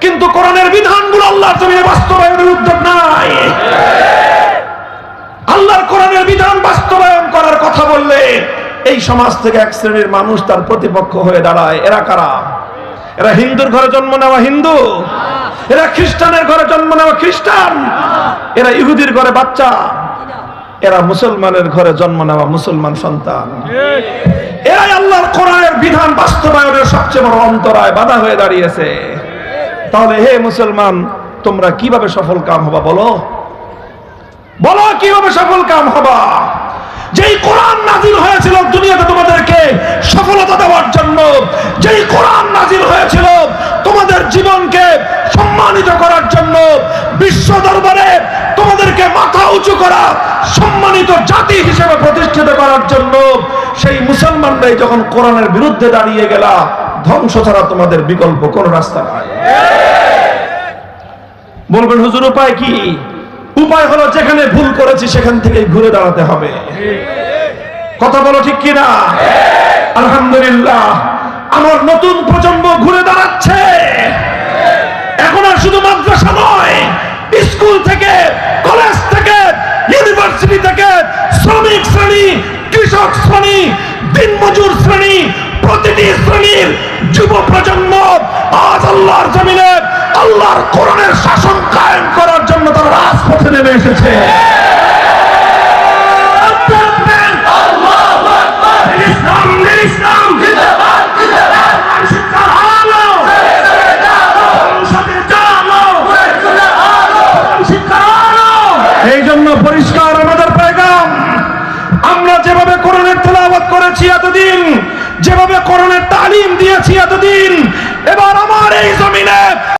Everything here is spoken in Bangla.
কিন্তু কোরআনের বিধানগুলো আল্লাহর জমিনে বাস্তবায়নের উদ্যোগ নাই। আল্লাহর কোরআনের বিধান বাস্তবায়ন করার কথা বললে এই সমাজ থেকে এক শ্রেণীর মানুষ তার প্রতিপক্ষ হয়ে দাঁড়ায়। এরা কারা? এরা হিন্দুর ঘরে জন্ম নেওয়া হিন্দু, এরা খ্রিস্টানের ঘরে জন্ম নেওয়া খ্রিস্টান, এরা ইহুদির ঘরে বাচ্চা, এরা মুসলমানের ঘরে জন্ম নেওয়া মুসলমান সন্তান। এরাই আল্লাহর কোরআনের বিধান বাস্তবায়নের সবচেয়ে বড় অন্তরায়, বাধা হয়ে দাঁড়িয়েছে। তাহলে হে মুসলমান, তোমরা কিভাবে সফল কাম হবা? বলো বলো কিভাবে সফল কাম হবা? যেই কোরআন নাজিল হয়েছিল দুনিয়াতে তোমাদেরকে সফলতা দেওয়ার জন্য, যেই কোরআন নাজিল হয়েছিল তোমাদের জীবনকে সম্মানিত করার জন্য, বিশ্ব দরবারে তোমাদেরকে মাথা উঁচু করা, সম্মানিত জাতি হিসেবে প্রতিষ্ঠিত করার জন্য, সেই মুসলমানরাই যখন কোরআনের বিরুদ্ধে দাঁড়িয়ে গেলা, ধ্বংস ছাড়া তোমাদের বিকল্প কোন রাস্তা নাই। বলবেন হুজুর উপায় কি? উপায় হলো যেখানে ভুল করেছি সেখান থেকে ঘুরে দাঁড়াতে হবে। কথা বলো ঠিক কিনা? আলহামদুলিল্লাহ, আমার নতুন প্রজন্ম ঘুরে দাঁড়াচ্ছে। এখন আর শুধু মাদ্রাসা নয়, স্কুল থেকে, কলেজ থেকে, ইউনিভার্সিটি থেকে, শ্রমিক শ্রেণী, কৃষক শ্রেণী, দিনমজুর শ্রেণী, প্রতিটি শ্রেণীর যুব প্রজন্ম আজ আল্লাহর জমিনে আল্লাহর কোরআনের শাসন কায়েম করার জন্য তারা রাজপথে নেমে এসেছে। এই জন্য পরিষ্কার আমাদের পেগাম, আমরা যেভাবে কোরআনের তেলাওয়াত করেছি এতদিন, যেভাবে কোরআনের তালিম দিয়েছি এতদিন,